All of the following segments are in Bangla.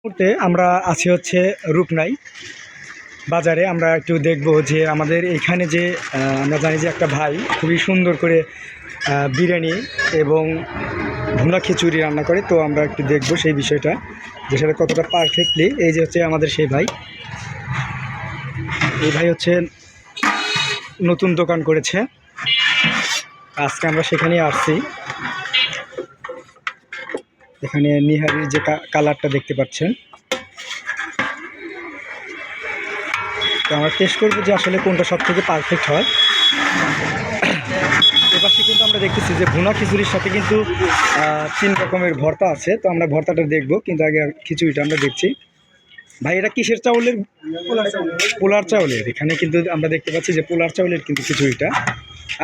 মুহূর্তে আমরা আছি হচ্ছে রূপনাই বাজারে। আমরা একটু দেখব যে আমাদের এখানে যে আমরা জানি যে একটা ভাই খুবই সুন্দর করে বিরিয়ানি এবং ভুনা খিচুড়ি রান্না করে। তো আমরা একটু দেখব সেই বিষয়টা, যে সেটা কতটা পারফেক্টলি। এই যে হচ্ছে আমাদের সেই ভাই, এই ভাই হচ্ছে নতুন দোকান করেছে, আজকে আমরা সেখানেই আসছি। এখানে নিহারির যে কালারটা দেখতে পাচ্ছেন, তো আমরা টেস্ট করবো যে আসলে কোনটা সব থেকে পারফেক্ট হয়। এপাশে কিন্তু আমরা দেখতেছি যে ভুনা খিচুড়ির সাথে কিন্তু 3 রকমের ভর্তা আছে। তো আমরা ভর্তাটা দেখবো, কিন্তু আগে খিচুড়িটা আমরা দেখছি। ভাই এটা কিসের চাউলের? পোলার চাউলের। এখানে কিন্তু আমরা দেখতে পাচ্ছি যে পোলার চাউলের কিন্তু খিচুড়িটা।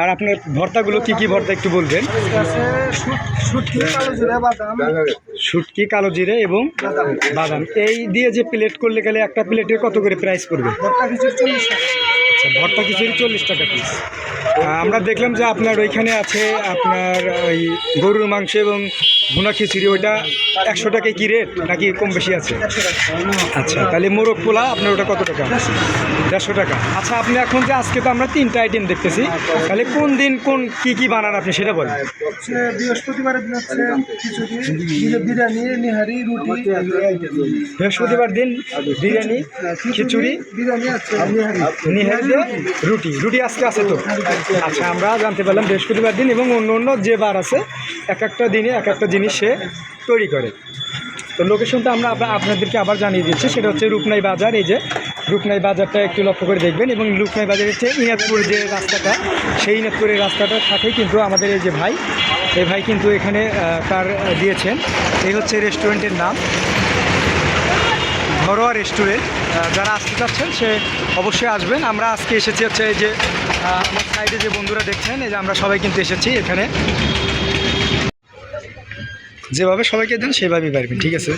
আর আপনার ভর্তাগুলো কি কি ভর্তা একটু বলবেন? শুটকি, কালো জিরে এবং বাদাম। এই দিয়ে যে প্লেট করলে গেলে একটা প্লেটের কত করে প্রাইস পড়বে? আচ্ছা, ভর্তা খিচুড়ি 40 টাকা পিস। আমরা দেখলাম যে আপনার ওইখানে আছে আপনার ওই গরুর মাংস এবং ভুনা খিচুড়ি, ওইটা 100 টাকায় কি রেট, নাকি কম বেশি আছে? আচ্ছা, তাহলে মোরগ পোলা আপনার ওটা কত টাকা? 150 টাকা। আচ্ছা, আপনি এখন যে আজকে তো আমরা 3টা আইটেম দেখতেছি, তাহলে কোন দিন কোন কি বানান আপনি সেটা বলেন। বৃহস্পতিবারের দিন হচ্ছে খিচুড়ি, বিরিয়ানি, নিহারি, রুটি। বৃহস্পতিবার দিন বিরিয়ানি, খিচুড়ি, বিরিয়ানি আছে, নিহারি, রুটি আজকে আছে তো। আচ্ছা, আমরা জানতে পারলাম বৃহস্পতিবার দিন এবং অন্য যে বার আছে এক একটা দিনে এক একটা জিনিস সে তৈরি করে। তো লোকেশনটা আমরা আপনাদেরকে আবার জানিয়ে দিচ্ছি, সেটা হচ্ছে রূপনাই বাজার। এই যে রূপনাই বাজারটা একটু লক্ষ্য করে দেখবেন, এবং রূপনাই বাজারের হচ্ছে ইনাদপুর যে রাস্তাটা, সেই ইনাদপুরের রাস্তাটার সাথেই কিন্তু আমাদের এই যে ভাই, এই ভাই কিন্তু এখানে তার দিয়েছেন। এই হচ্ছে রেস্টুরেন্টের নাম, ঘরোয়া রেস্টুরেন্ট। যারা আসতে চাচ্ছেন সে অবশ্যই আসবেন। আমরা আজকে এসেছি হচ্ছে এই যে আমার সাইডে যে বন্ধুরা দেখছেন, এই যে আমরা সবাই কিন্তু এসেছি এখানে। যেভাবে সবাইকে দেন সেভাবেই পারবেন, ঠিক আছে?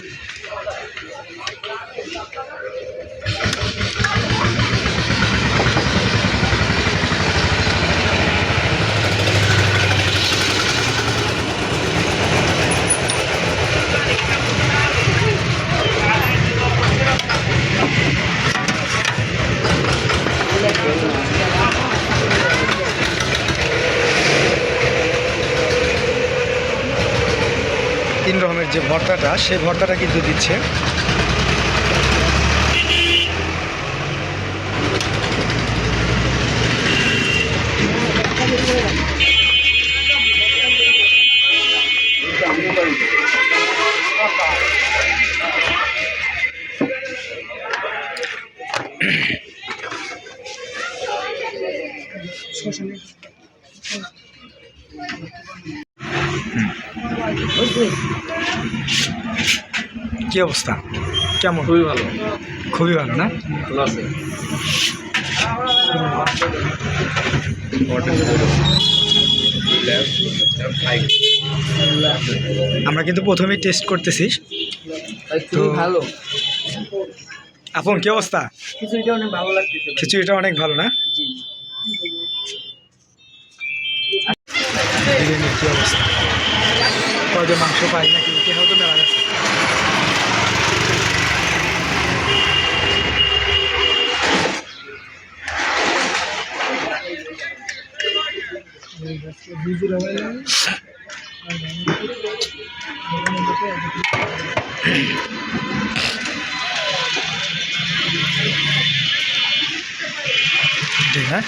তিন রকমের যে ভর্তাটা, সেই ভর্তাটা কিন্তু দিচ্ছে। কি অবস্থা, কেমন? খুবই ভালো, খুবই ভালো না? আমরা কিন্তু প্রথমেই টেস্ট করতেছি। তো ভালো। আপন কি অবস্থা? খিচুড়িটা অনেক ভালো লাগতেছে। খিচুড়িটা অনেক ভালো না? বিরিয়ানির কি অবস্থা? কয়টা মাংস পাই নাকি কেন তো মেলা গেছে। ঠিক না?